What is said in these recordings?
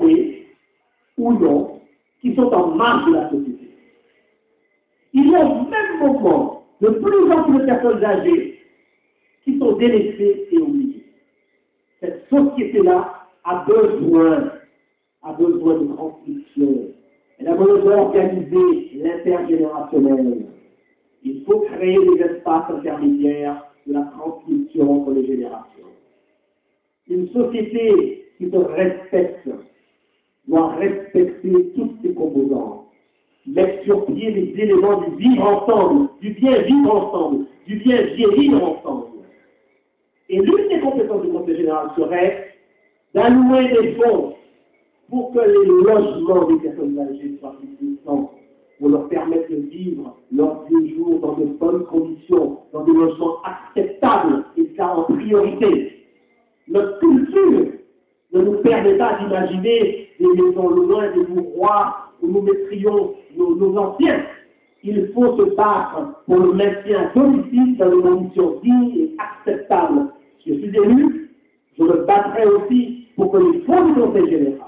favorisés ou non, qui sont en marge de la société. Il y a au même moment de plus en plus de personnes âgées qui sont délaissées et oubliées. Cette société-là a besoin de transmission. Elle a besoin d'organiser l'intergénérationnel. Il faut créer des espaces intermédiaires de la transmission entre les générations. Une société qui se respecte doit respecter toutes ses composantes, mettre sur pied les éléments du vivre ensemble, du bien vivre ensemble, du bien vieillir ensemble. Et l'une des compétences du Conseil général serait d'allouer des fonds pour que les logements des personnes âgées soient existants, pour leur permettre de vivre leurs vieux jours dans de bonnes conditions, dans des logements acceptables, et ça en priorité. Notre culture ne nous permet pas d'imaginer des maisons loin des mouroirs où nous mettrions nos anciens. Il faut se battre pour le maintien à domicile dans des conditions dignes et acceptables. Si je suis élu, je me battrai aussi pour que les fonds du Conseil général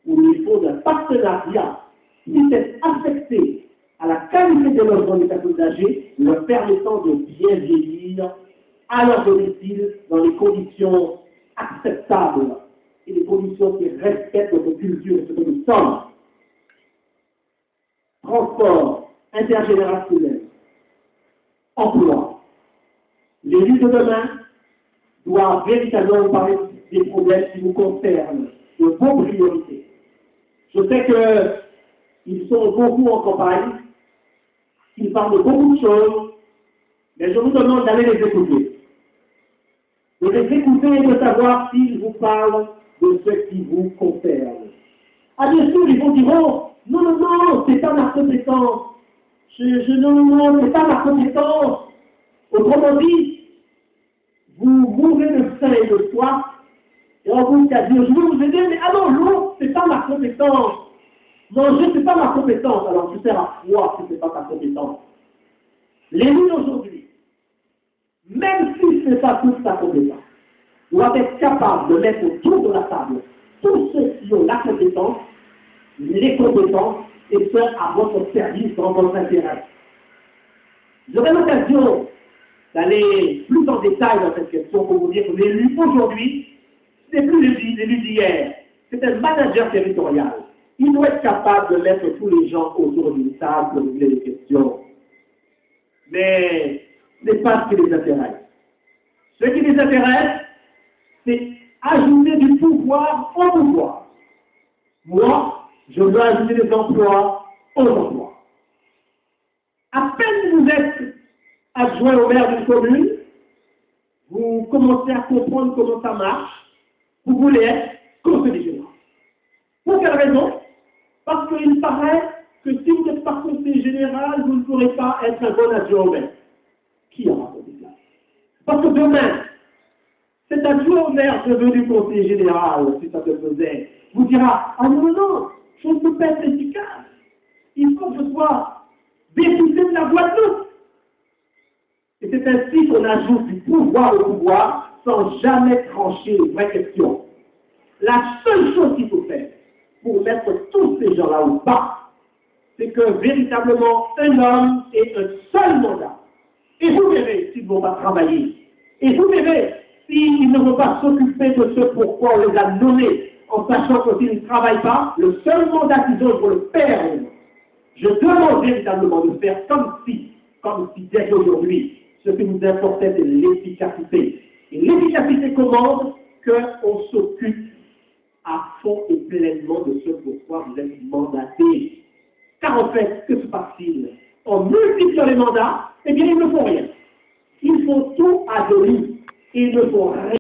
ou les fonds d'un partenariat puissent être affectés à la qualité des logements des personnes âgées, leur permettant de bien vieillir à leur domicile dans des conditions acceptables et des conditions qui respectent notre culture et ce que nous sommes. Transport intergénérationnel, emploi. L'élu de demain doit véritablement parler des problèmes qui nous concernent, de vos priorités. Je sais qu'ils sont beaucoup en campagne, qu'ils parlent de beaucoup de choses, mais je vous demande d'aller les écouter. De les écouter et de savoir s'ils vous parlent de ce qui vous concerne. Ah bien sûr, ils vont dire, oh, non, c'est pas ma compétence. Non, c'est pas ma compétence. Autrement dit, vous mourrez de faim et de soif, et on vous dit à dire, je veux vous aider, mais ah non, l'eau, c'est pas ma compétence. Manger, c'est pas ma compétence. Alors tu sers à quoi si c'est pas ta compétence? L'élu d'aujourd'hui, même si ce n'est pas toute sa compétence, doit être capable de mettre autour de la table tous ceux qui ont la compétence, les compétences, et ce, à votre service, dans votre intérêt. J'aurai l'occasion d'aller plus en détail dans cette question pour vous dire que l'élu aujourd'hui, ce n'est plus l'élu d'hier, c'est un manager territorial. Il doit être capable de mettre tous les gens autour d'une table pour régler les questions. Mais ce n'est pas ce qui les intéresse. Ce qui les intéresse, c'est ajouter du pouvoir au pouvoir. Moi, je veux ajouter des emplois aux emplois. À peine vous êtes adjoint au maire d'une commune, vous commencez à comprendre comment ça marche, vous voulez être conseiller général. Pour quelle raison? Parce qu'il paraît que si vous n'êtes pas conseiller général, vous ne pourrez pas être un bon adjoint au maire. Qui a raconté ça? Parce que demain, cet adjoint au maire devenu conseiller général, si ça te faisait, vous dira, ah non, je ne peux pas être efficace. Il faut que je sois député de la Guadeloupe. Et c'est ainsi qu'on ajoute du pouvoir au pouvoir sans jamais trancher les vraies questions. La seule chose qu'il faut faire pour mettre tous ces gens-là au bas, c'est que véritablement un homme ait un seul mandat. Et vous verrez s'ils ne vont pas travailler. Et vous verrez s'ils ne vont pas s'occuper de ce pourquoi on les a nommés, en sachant que s'ils ne travaillent pas, le seul mandat qu'ils ont, ils vont le perdre. Je demande véritablement de faire comme si dès aujourd'hui, ce qui nous importait, c'est l'efficacité. Et l'efficacité commande qu'on s'occupe à fond et pleinement de ce pourquoi vous êtes mandatés. Car en fait, que se passe-t-il? En multipliant les mandats, eh bien, ils ne font rien. Ils font tout à demi. Ils ne font rien.